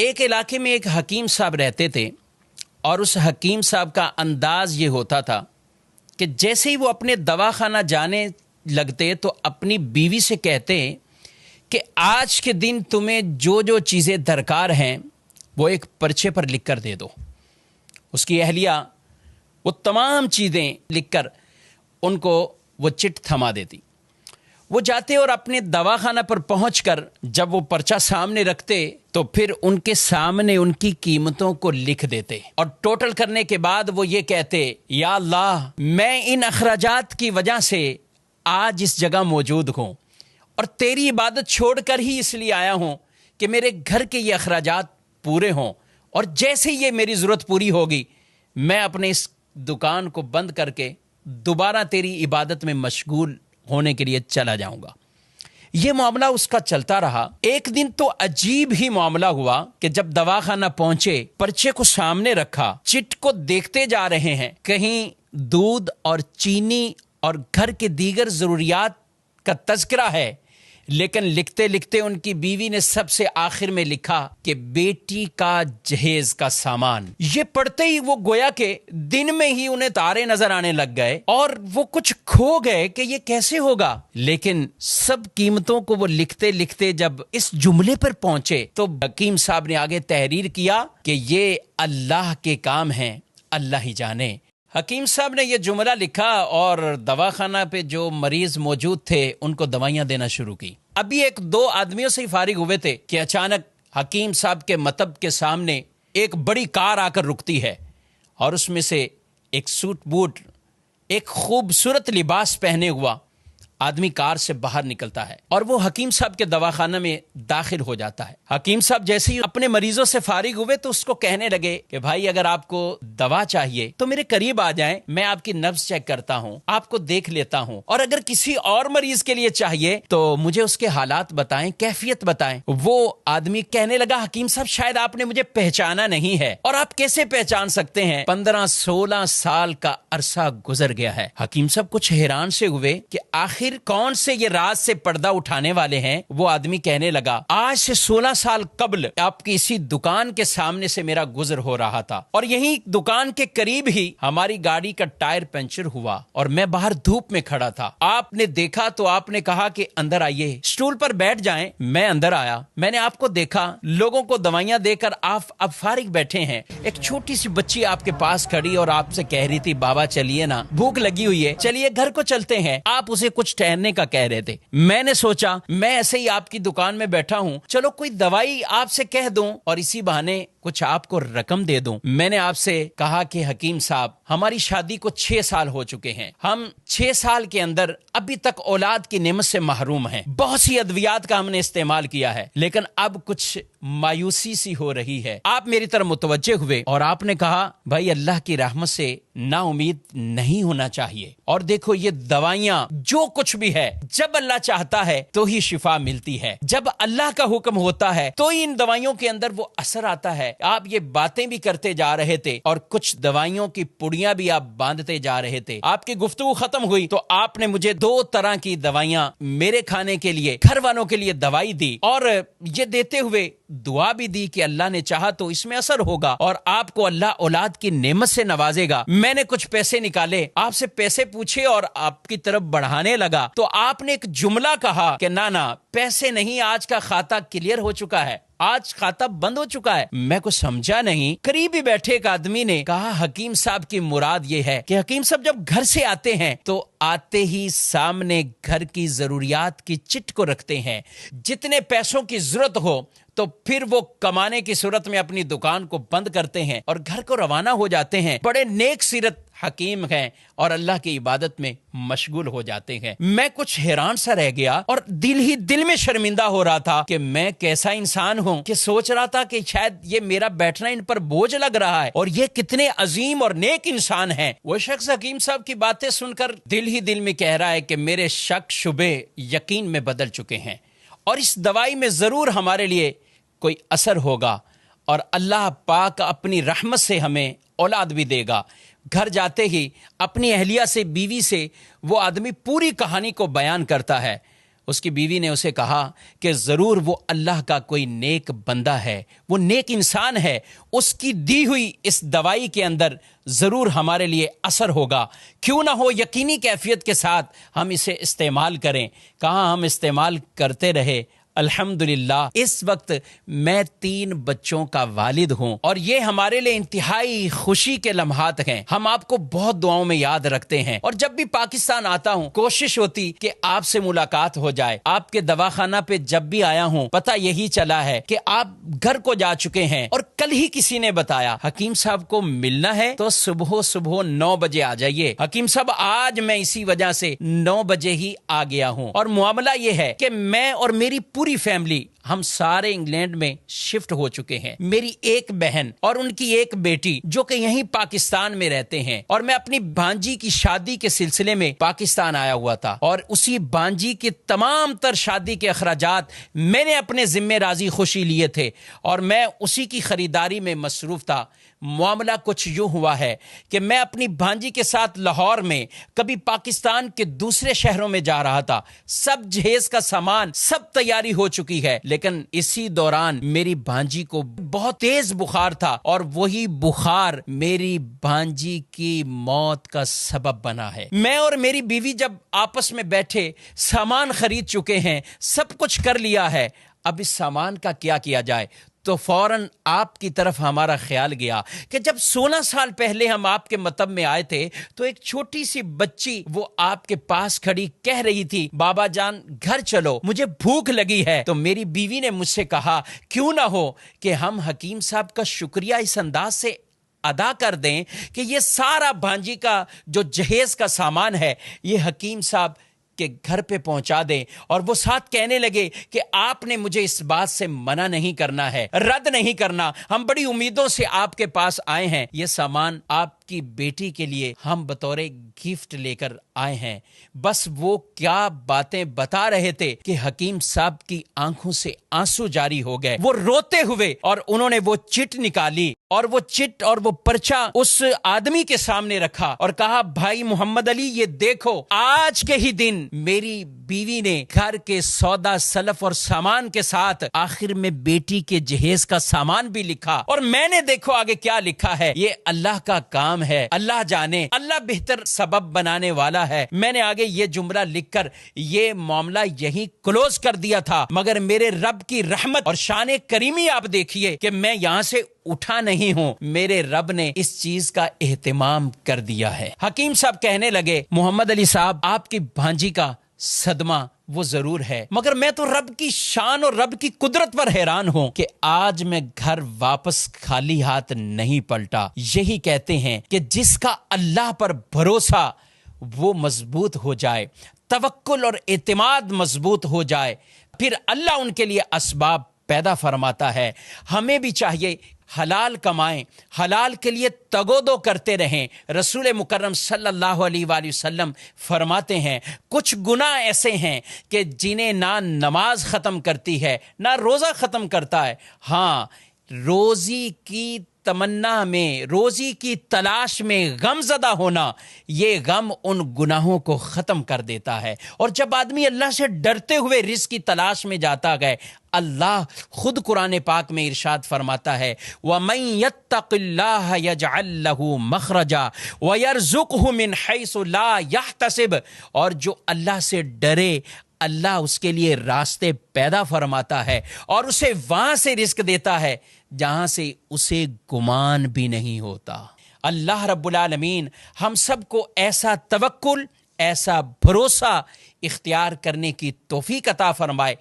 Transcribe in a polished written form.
ایک علاقے میں ایک حکیم صاحب رہتے تھے اور اس حکیم صاحب کا انداز یہ ہوتا تھا کہ جیسے ہی وہ اپنے دواخانہ جانے لگتے تو اپنی بیوی سے کہتے کہ آج کے دن تمہیں جو جو چیزیں درکار ہیں وہ ایک پرچے پر لکھ کر دے دو۔ اس کی اہلیہ وہ تمام چیزیں لکھ کر ان کو وہ چٹ تھما دیتی۔ وہ جاتے اور اپنے دواخانہ پر پہنچ کر جب وہ پرچہ سامنے رکھتے تو پھر ان کے سامنے ان کی قیمتوں کو لکھ دیتے اور ٹوٹل کرنے کے بعد وہ یہ کہتے، یا اللہ میں ان اخراجات کی وجہ سے آج اس جگہ موجود ہوں اور تیری عبادت چھوڑ کر ہی اس لیے آیا ہوں کہ میرے گھر کے یہ اخراجات پورے ہوں، اور جیسے ہی یہ میری ضرورت پوری ہوگی میں اپنے اس دکان کو بند کر کے دوبارہ تیری عبادت میں مشغول ہونے کے لیے چلا جاؤں گا۔ یہ معاملہ اس کا چلتا رہا۔ ایک دن تو عجیب ہی معاملہ ہوا کہ جب دواخانہ پہنچے، پرچے کو سامنے رکھا، چٹ کو دیکھتے جا رہے ہیں، کہیں دودھ اور چینی اور گھر کے دیگر ضروریات کا تذکرہ ہے، لیکن لکھتے لکھتے ان کی بیوی نے سب سے آخر میں لکھا کہ بیٹی کا جہیز کا سامان۔ یہ پڑھتے ہی وہ گویا کہ دن میں ہی انہیں تارے نظر آنے لگ گئے اور وہ کچھ کھو گئے کہ یہ کیسے ہوگا، لیکن سب قیمتوں کو وہ لکھتے لکھتے جب اس جملے پر پہنچے تو حکیم صاحب نے آگے تحریر کیا کہ یہ اللہ کے کام ہیں، اللہ ہی جانے۔ حکیم صاحب نے یہ جملہ لکھا اور دواخانہ پہ جو مریض موجود تھے ان کو دوائیاں دینا شروع کی۔ ابھی ایک دو آدمیوں سے ہی فارغ ہوئے تھے کہ اچانک حکیم صاحب کے مطب کے سامنے ایک بڑی کار آ کر رکتی ہے اور اس میں سے ایک سوٹ بوٹ، ایک خوبصورت لباس پہنے ہوا آدمی کار سے باہر نکلتا ہے اور وہ حکیم صاحب کے دواخانہ میں داخل ہو جاتا ہے۔ حکیم صاحب جیسے ہی اپنے مریضوں سے فارغ ہوئے تو اس کو کہنے لگے کہ بھائی اگر آپ کو دوا چاہیے تو میرے قریب آ جائیں، میں آپ کی نبض چیک کرتا ہوں، آپ کو دیکھ لیتا ہوں، اور اگر کسی اور مریض کے لیے چاہیے تو مجھے اس کے حالات بتائیں، کیفیت بتائیں۔ وہ آدمی کہنے لگا، حکیم صاحب شاید آپ نے مجھے پہچانا نہیں ہے، اور آپ کیسے پہچان سکتے ہیں؟ 15-16 سال کا عرصہ گزر گیا ہے۔ حکیم صاحب کچھ حیران سے ہوئے کہ آخر کون سے یہ راز سے پردہ اٹھانے والے ہیں۔ وہ آدمی کہنے لگا، آج سے 16 سال قبل آپ کی اسی دکان کے سامنے سے میرا گزر ہو رہا تھا اور یہی دکان کے قریب ہی ہماری گاڑی کا ٹائر پنچر ہوا اور میں باہر دھوپ میں کھڑا تھا، آپ نے دیکھا تو آپ نے کہا کہ اندر آئیے، اسٹول پر بیٹھ جائیں۔ میں اندر آیا، میں نے آپ کو دیکھا، لوگوں کو دوائیاں دے کر آپ اب فارغ بیٹھے ہیں، ایک چھوٹی سی بچی آپ کے پاس کھڑی اور آپ سے کہہ رہی تھی، بابا چلیے نا، بھوک لگی ہوئی ہے، چلیے گھر کو چلتے ہیں۔ آپ اسے کچھ ٹہلنے کا کہہ رہے تھے۔ میں نے سوچا میں ایسے ہی آپ کی دکان میں بیٹھا ہوں، چلو کوئی دوائی آپ سے کہہ دوں اور اسی بہانے کچھ آپ کو رقم دے دوں۔ میں نے آپ سے کہا کہ حکیم صاحب ہماری شادی کو 6 سال ہو چکے ہیں، ہم 6 سال کے اندر ابھی تک اولاد کی نعمت سے محروم ہیں، بہت سی ادویات کا ہم نے استعمال کیا ہے، لیکن اب کچھ مایوسی سی ہو رہی ہے۔ آپ میری طرف متوجہ ہوئے اور آپ نے کہا، بھائی اللہ کی رحمت سے نا امید نہیں ہونا چاہیے، اور دیکھو یہ دوائیاں جو کچھ بھی ہے جب اللہ چاہتا ہے تو ہی شفا ملتی ہے، جب اللہ کا حکم ہوتا ہے تو ہی ان دوائیوں کے اندر وہ اثر آتا ہے۔ آپ یہ باتیں بھی کرتے جا رہے تھے اور کچھ دوائیوں کی پڑیاں بھی آپ باندھتے جا رہے تھے۔ آپ کی گفتگو ختم ہوئی تو آپ نے مجھے 2 طرح کی دوائیاں میرے کھانے کے لیے، گھر والوں کے لیے دوائی دی، اور یہ دیتے ہوئے دعا بھی دی کہ اللہ نے چاہا تو اس میں اثر ہوگا اور آپ کو اللہ اولاد کی نعمت سے نوازے گا۔ میں نے کچھ پیسے نکالے، آپ سے پیسے پوچھے اور آپ کی طرف بڑھانے لگا تو آپ نے ایک جملہ کہا کہ نہ پیسے نہیں، آج کا کھاتا کلیئر ہو چکا ہے، آج کھاتا بند ہو چکا ہے۔ میں کو سمجھا نہیں۔ قریب ہی بیٹھے ایک آدمی نے کہا، حکیم صاحب کی مراد یہ ہے کہ حکیم صاحب جب گھر سے آتے ہیں تو آتے ہی سامنے گھر کی ضروریات کی چٹ کو رکھتے ہیں، جتنے پیسوں کی ضرورت ہو تو پھر وہ کمانے کی صورت میں اپنی دکان کو بند کرتے ہیں اور گھر کو روانہ ہو جاتے ہیں۔ بڑے نیک سیرت حکیم ہیں اور اللہ کی عبادت میں مشغول ہو جاتے ہیں۔ میں کچھ حیران سا رہ گیا اور دل ہی دل میں شرمندہ ہو رہا تھا کہ میں کیسا انسان ہوں کہ سوچ رہا تھا کہ شاید یہ میرا بیٹھنا ان پر بوجھ لگ رہا ہے اور یہ کتنے عظیم اور نیک انسان ہیں۔ وہ شخص حکیم صاحب کی باتیں سن کر دل ہی دل میں کہہ رہا ہے کہ میرے شک شبے یقین میں بدل چکے ہیں اور اس دوائی میں ضرور ہمارے لیے کوئی اثر ہوگا اور اللہ پاک اپنی رحمت سے ہمیں اولاد بھی دے گا۔ گھر جاتے ہی اپنی اہلیہ سے، بیوی سے وہ آدمی پوری کہانی کو بیان کرتا ہے اس کی بیوی نے اسے کہا کہ ضرور وہ اللہ کا کوئی نیک بندہ ہے، وہ نیک انسان ہے، اس کی دی ہوئی اس دوائی کے اندر ضرور ہمارے لیے اثر ہوگا، کیوں نہ ہو یقینی کیفیت کے ساتھ ہم اسے استعمال کریں۔ کہاں ہم استعمال کرتے رہے۔ الحمدللہ اس وقت میں 3 بچوں کا والد ہوں، اور یہ ہمارے لیے انتہائی خوشی کے لمحات ہیں۔ ہم آپ کو بہت دعاؤں میں یاد رکھتے ہیں، اور جب بھی پاکستان آتا ہوں کوشش ہوتی کہ آپ سے ملاقات ہو جائے۔ آپ کے دواخانہ پہ جب بھی آیا ہوں پتہ یہی چلا ہے کہ آپ گھر کو جا چکے ہیں، اور کل ہی کسی نے بتایا حکیم صاحب کو ملنا ہے تو صبح 9 بجے آ جائیے۔ حکیم صاحب آج میں اسی وجہ سے 9 بجے ہی آ گیا ہوں، اور معاملہ یہ ہے کہ میں اور میری پوری فیملی ہم سارے انگلینڈ میں شفٹ ہو چکے ہیں۔ میری ایک بہن اور ان کی ایک بیٹی جو کہ یہیں پاکستان میں رہتے ہیں، اور میں اپنی بھانجی کی شادی کے سلسلے میں پاکستان آیا ہوا تھا، اور اسی بھانجی کے تمام تر شادی کے اخراجات میں نے اپنے ذمہ راضی خوشی لیے تھے، اور میں اسی کی خریداری میں مصروف تھا۔ معاملہ کچھ یوں ہوا ہے کہ میں اپنی بھانجی کے ساتھ لاہور میں کبھی پاکستان کے دوسرے شہروں میں جا رہا تھا، سب جہیز کا سامان سب تیاری ہو چکی ہے، لیکن اسی دوران میری بھانجی کو بہت تیز بخار تھا، اور وہی بخار میری بھانجی کی موت کا سبب بنا ہے۔ میں اور میری بیوی جب آپس میں بیٹھے سامان خرید چکے ہیں، سب کچھ کر لیا ہے، اب اس سامان کا کیا جائے، تو فوراً آپ کی طرف ہمارا خیال گیا کہ جب 16 سال پہلے ہم آپ کے مطب میں آئے تھے تو ایک چھوٹی سی بچی وہ آپ کے پاس کھڑی کہہ رہی تھی بابا جان گھر چلو مجھے بھوک لگی ہے۔ تو میری بیوی نے مجھ سے کہا کیوں نہ ہو کہ ہم حکیم صاحب کا شکریہ اس انداز سے ادا کر دیں کہ یہ سارا بھانجی کا جو جہیز کا سامان ہے یہ حکیم صاحب کے گھر پہ پہنچا دیں۔ اور وہ ساتھ کہنے لگے کہ آپ نے مجھے اس بات سے منع نہیں کرنا ہے، رد نہیں کرنا، ہم بڑی امیدوں سے آپ کے پاس آئے ہیں، یہ سامان آپ کی بیٹی کے لیے ہم بطور گفٹ لے کر آئے ہیں۔ بس وہ کیا باتیں بتا رہے تھے کہ حکیم صاحب کی آنکھوں سے آنسو جاری ہو گئے، وہ روتے ہوئے، اور انہوں نے وہ چٹ نکالی، اور وہ چٹ اور وہ پرچہ اس آدمی کے سامنے رکھا اور کہا بھائی محمد علی یہ دیکھو آج کے ہی دن میری بیوی نے گھر کے سودا سلف اور سامان کے ساتھ آخر میں بیٹی کے جہیز کا سامان بھی لکھا، اور میں نے دیکھو آگے کیا لکھا ہے، یہ اللہ کا کام ہے، اللہ جانے، اللہ بہتر سبب بنانے والا ہے۔ میں نے آگے یہ جملہ لکھ کر یہ معاملہ یہی کلوز کر دیا تھا، مگر میرے رب کی رحمت اور شان کریمی آپ دیکھیے کہ میں یہاں سے اٹھا نہیں ہوں، میرے رب نے اس چیز کا اہتمام کر دیا ہے۔ حکیم صاحب کہنے لگے محمد علی صاحب آپ کی بھانجی کا صدمہ وہ ضرور ہے، مگر میں تو رب کی شان اور رب کی قدرت پر حیران ہوں کہ آج میں گھر واپس خالی ہاتھ نہیں پلٹا۔ یہی کہتے ہیں کہ جس کا اللہ پر بھروسہ وہ مضبوط ہو جائے، توکل اور اعتماد مضبوط ہو جائے، پھر اللہ ان کے لیے اسباب پیدا فرماتا ہے۔ ہمیں بھی چاہیے حلال کمائیں، حلال کے لیے تگودو کرتے رہیں۔ رسول مکرم صلی اللہ علیہ وآلہ وسلم فرماتے ہیں کچھ گناہ ایسے ہیں کہ جنہیں نہ نماز ختم کرتی ہے نہ روزہ ختم کرتا ہے، ہاں روزی کی تمنا میں، روزی کی تلاش میں غم زدہ ہونا، یہ غم ان گناہوں کو ختم کر دیتا ہے۔ اور جب آدمی اللہ سے ڈرتے ہوئے رزق کی تلاش میں جاتا گئے، اللہ خود قرآن پاک میں ارشاد فرماتا ہے وَمَن يَتَّقِ اللَّهَ يَجْعَل لَّهُ مَخْرَجًا وَيَرْزُقْهُ مِنْ حَيْثُ لَا يَحْتَسِبُ، اور جو اللہ سے ڈرے اللہ اس کے لیے راستے پیدا فرماتا ہے اور اسے وہاں سے رزق دیتا ہے جہاں سے اسے گمان بھی نہیں ہوتا۔ اللہ رب العالمین ہم سب کو ایسا توکل، ایسا بھروسہ اختیار کرنے کی توفیق عطا فرمائے۔